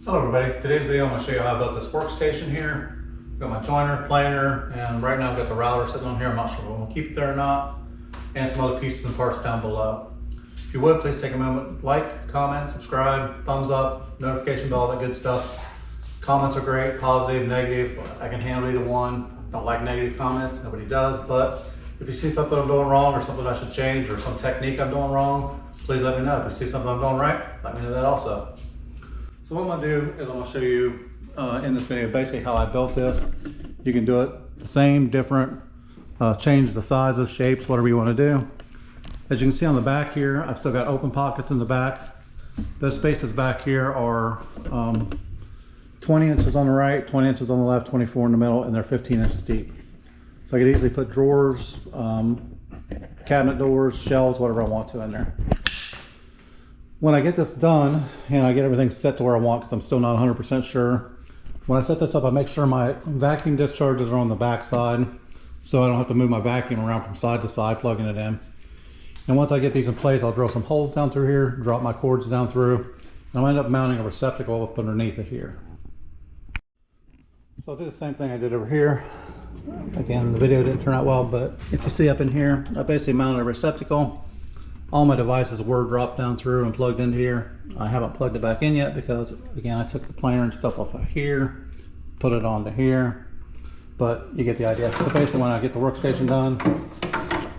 Hello everybody, today's video I'm going to show you how I built this workstation here. Got my joiner, planer, and right now I've got the router sitting on here. I'm not sure if I'm going to keep it there or not, and some other pieces and parts down below. If you would, please take a moment, like, comment, subscribe, thumbs up, notification bell, all that good stuff. Comments are great, positive, negative. I can handle either one. Don't like negative comments, nobody does, but if you see something I'm doing wrong or something I should change or some technique I'm doing wrong, please let me know. If you see something I'm doing right, let me know that also. So what I'm going to do is I'm going to show you in this video basically how I built this. You can do it the same, different, change the sizes, shapes, whatever you want to do. As you can see on the back here, I've still got open pockets in the back. Those spaces back here are 20 inches on the right, 20 inches on the left, 24 in the middle, and they're 15 inches deep. So I could easily put drawers, cabinet doors, shelves, whatever I want to in there. When I get this done and I get everything set to where I want, because I'm still not 100% sure, when I set this up, I make sure my vacuum discharges are on the back side, so I don't have to move my vacuum around from side to side plugging it in. And once I get these in place, I'll drill some holes down through here, drop my cords down through, and I'll end up mounting a receptacle up underneath it here. So I'll do the same thing I did over here. Again, the video didn't turn out well, but if you see up in here, I basically mounted a receptacle. All my devices were dropped down through and plugged into here. I haven't plugged it back in yet because, again, I took the planer and stuff off of here, put it onto here, but you get the idea. So basically when I get the workstation done,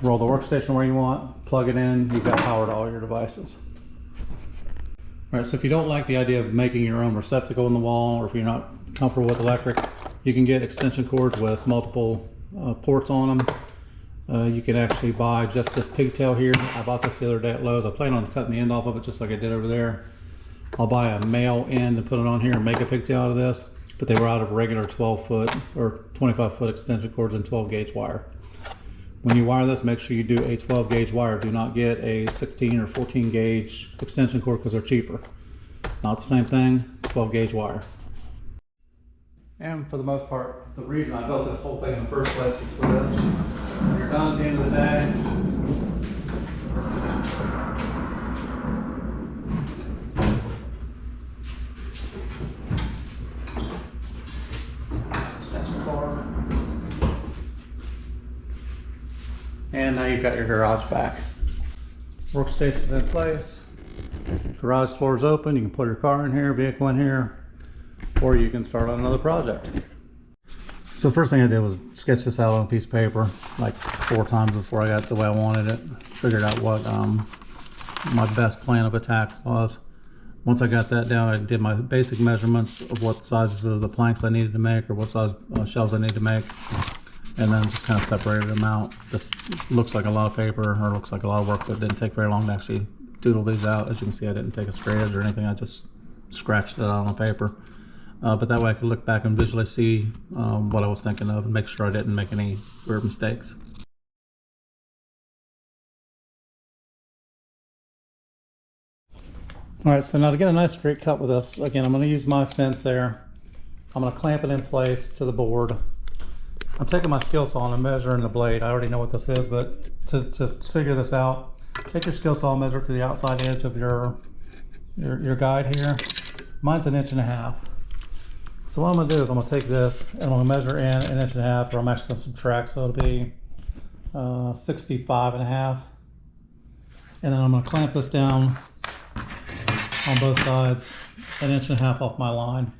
roll the workstation where you want, plug it in, you've got power to all your devices. All right, so if you don't like the idea of making your own receptacle in the wall, or if you're not comfortable with electric, you can get extension cords with multiple ports on them. You can actually buy just this pigtail here. I bought this the other day at Lowe's. I plan on cutting the end off of it just like I did over there. I'll buy a male end and put it on here and make a pigtail out of this, but they were out of regular 12 foot or 25 foot extension cords and 12 gauge wire. When you wire this, make sure you do a 12 gauge wire. Do not get a 16 or 14 gauge extension cord because they're cheaper. Not the same thing, 12 gauge wire. And for the most part, the reason I built this whole thing in the first place was for this. When you're done at the end of the day, extension cord. And now you've got your garage back. Workstation's in place. Garage floor is open. You can put your car in here, vehicle in here, or you can start on another project. So the first thing I did was sketch this out on a piece of paper like 4 times before I got the way I wanted it. Figured out what my best plan of attack was. Once I got that down, I did my basic measurements of what sizes of the planks I needed to make, or what size shelves I need to make, and then just kind of separated them out. This looks like a lot of paper, or looks like a lot of work, but it didn't take very long to actually doodle these out. As you can see, I didn't take a straight edge or anything. I just scratched it out on paper. But that way I could look back and visually see what I was thinking of and make sure I didn't make any weird mistakes. Alright, so now to get a nice straight cut with this, again, I'm going to use my fence there. I'm going to clamp it in place to the board. I'm taking my skill saw and I'm measuring the blade. I already know what this is, but to figure this out, take your skill saw and measure it to the outside edge of your guide here. Mine's 1.5 inches. So what I'm going to do is I'm going to take this and I'm going to measure in 1.5 inches, or I'm actually going to subtract, so it'll be 65.5. And then I'm going to clamp this down on both sides 1.5 inches off my line.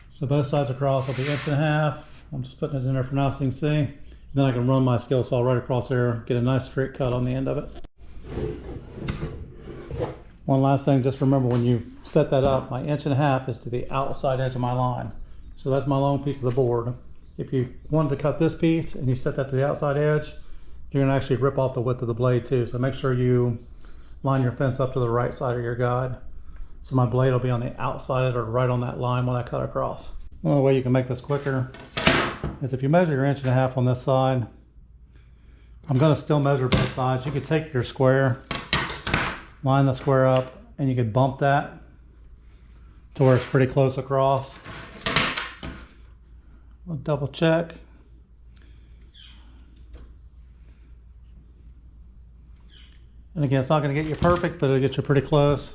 So both sides across will be 1.5 inches. I'm just putting it in there for now so you can see. And then I can run my skill saw right across there, get a nice straight cut on the end of it. One last thing, just remember when you set that up, my 1.5 inches is to the outside edge of my line. So that's my long piece of the board. If you wanted to cut this piece and you set that to the outside edge, you're going to actually rip off the width of the blade too. So make sure you line your fence up to the right side of your guide. So my blade will be on the outside or right on that line when I cut across. Another way you can make this quicker is if you measure your 1.5 inches on this side, I'm going to still measure both sides. You could take your square, line the square up, and you could bump that to where it's pretty close across. We'll double check. And again, it's not going to get you perfect, but it'll get you pretty close.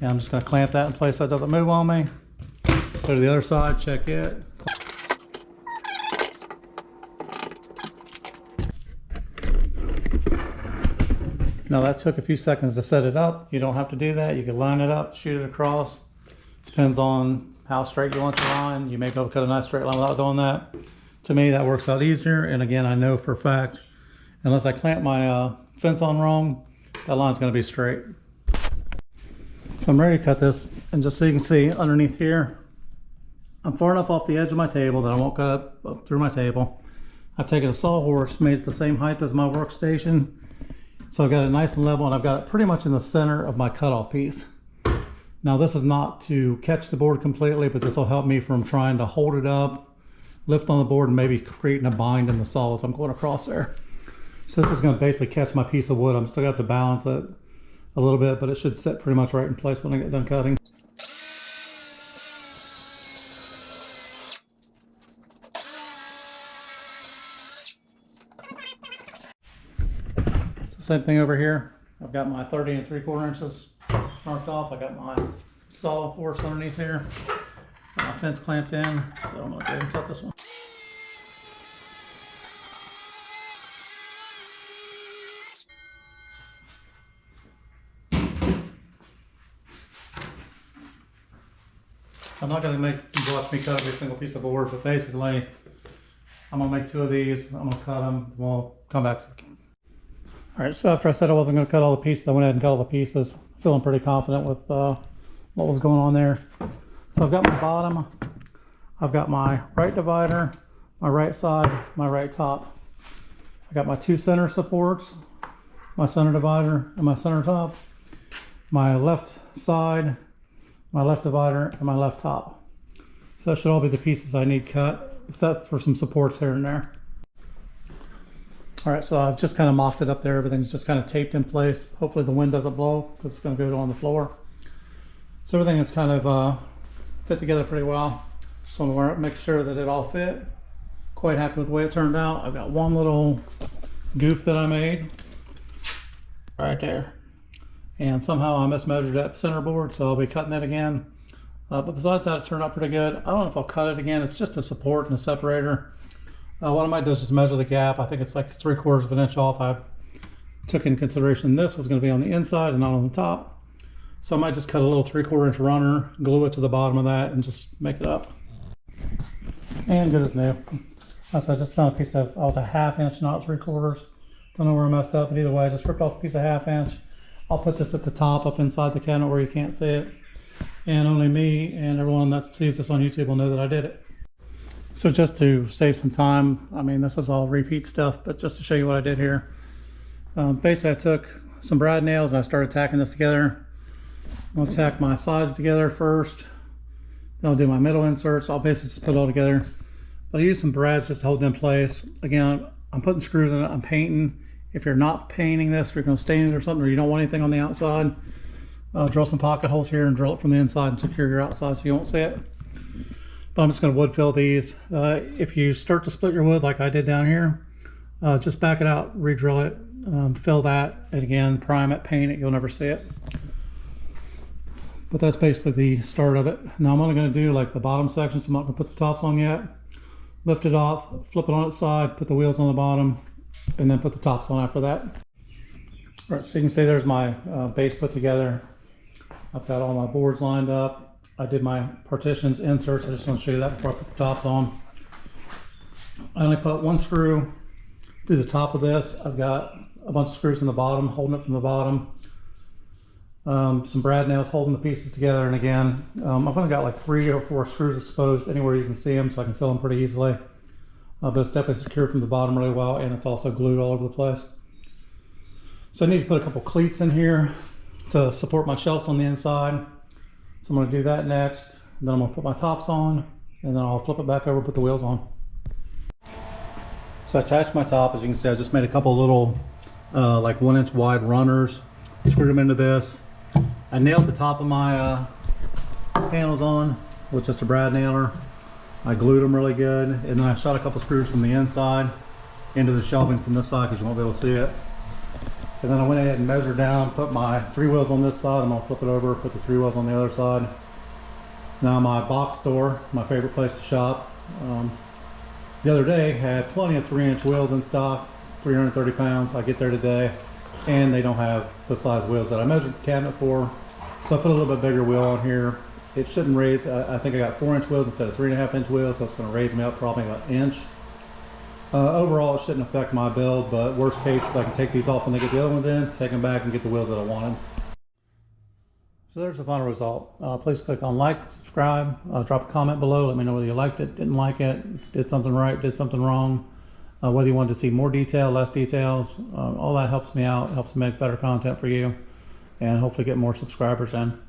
And I'm just going to clamp that in place so it doesn't move on me. Go to the other side, check it. Now that took a few seconds to set it up. You don't have to do that. You can line it up, shoot it across. Depends on how straight you want your line. You may be able to cut a nice straight line without doing that. To me, that works out easier. And again, I know for a fact, unless I clamp my fence on wrong, that line's going to be straight. So I'm ready to cut this. And just so you can see underneath here, I'm far enough off the edge of my table that I won't cut up through my table. I've taken a sawhorse, made it the same height as my workstation. So I've got it nice and level, and I've got it pretty much in the center of my cutoff piece. Now this is not to catch the board completely, but this will help me from trying to hold it up, lift on the board, and maybe creating a bind in the saw as I'm going across there. So this is going to basically catch my piece of wood. I'm still going to have to balance it a little bit, but it should sit pretty much right in place when I get done cutting. Same thing over here. I've got my 30 3/4 inches marked off. I got my saw horse underneath here. Got my fence clamped in, so I'm gonna go ahead and cut this one. I'm not gonna watch me cut every single piece of board, but basically I'm gonna make 2 of these. I'm gonna cut them. We'll come back to the camera. All right, so after I said I wasn't going to cut all the pieces, I went ahead and cut all the pieces. Feeling pretty confident with what was going on there. So I've got my bottom, I've got my right divider, my right side, my right top. I got my 2 center supports, my center divider, and my center top, my left side, my left divider, and my left top. So that should all be the pieces I need cut, except for some supports here and there. All right, so I've just kind of mocked it up there. Everything's just kind of taped in place. Hopefully the wind doesn't blow because it's going to go on the floor. So everything is kind of fit together pretty well. So I'm going to make sure that it all fit. Quite happy with the way it turned out. I've got one little goof that I made right there. And somehow I mismeasured that center board, so I'll be cutting that again. But besides that, it turned out pretty good. I don't know if I'll cut it again. It's just a support and a separator. What I might do is just measure the gap. I think it's like 3/4 of an inch off. I took in consideration this was going to be on the inside and not on the top. So I might just cut a little 3/4 inch runner, glue it to the bottom of that, and just make it up. And good as new. So I just found a piece of, I was a 1/2 inch, not 3/4. Don't know where I messed up, but either way, I just ripped off a piece of 1/2 inch. I'll put this at the top up inside the cabinet where you can't see it. And only me and everyone that sees this on YouTube will know that I did it. So just to save some time, I mean, this is all repeat stuff, but just to show you what I did here. Basically, I took some brad nails and I started tacking this together. I'm gonna tack my sides together first. Then I'll do my middle inserts. I'll basically just put it all together. But I use some brads just to hold it in place. Again, I'm putting screws in it, I'm painting. If you're not painting this, if you're gonna stain it or something, or you don't want anything on the outside, drill some pocket holes here and drill it from the inside and secure your outside so you won't see it. But I'm just going to wood fill these. If you start to split your wood like I did down here, just back it out, re-drill it, fill that, and again, prime it, paint it, you'll never see it. But that's basically the start of it. Now I'm only going to do like the bottom section, so I'm not going to put the tops on yet. Lift it off, flip it on its side, put the wheels on the bottom, and then put the tops on after that. All right, so you can see there's my base put together. I've got all my boards lined up. I did my partitions, inserts. I just want to show you that before I put the tops on. I only put 1 screw through the top of this. I've got a bunch of screws in the bottom, holding it from the bottom. Some brad nails holding the pieces together. And again, I've only got like 3 or 4 screws exposed anywhere you can see them, so I can fill them pretty easily. But it's definitely secured from the bottom really well, and it's also glued all over the place. So I need to put a couple cleats in here to support my shelves on the inside. So I'm going to do that next. Then I'm going to put my tops on, and then I'll flip it back over, put the wheels on. So I attached my top. As you can see, I just made a couple little like 1 inch wide runners, screwed them into this. I nailed the top of my panels on with just a brad nailer. I glued them really good, and then I shot a couple screws from the inside into the shelving from this side because you won't be able to see it. And then I went ahead and measured down, put my 3 wheels on this side. I'm gonna flip it over, put the 3 wheels on the other side. Now my box store, my favorite place to shop, the other day had plenty of 3-inch wheels in stock, 330 pounds. I get there today and they don't have the size wheels that I measured the cabinet for. So I put a little bit bigger wheel on here. It shouldn't raise, I think I got 4-inch wheels instead of 3.5-inch wheels, so it's gonna raise me up probably about an inch. Overall, it shouldn't affect my build, but worst case is I can take these off when they get the other ones in, take them back and get the wheels that I wanted. So there's the final result. Please click on like, subscribe, drop a comment below. Let me know whether you liked it, didn't like it, did something right, did something wrong, whether you wanted to see more detail, less details. All that helps me out, helps me make better content for you, and hopefully get more subscribers in.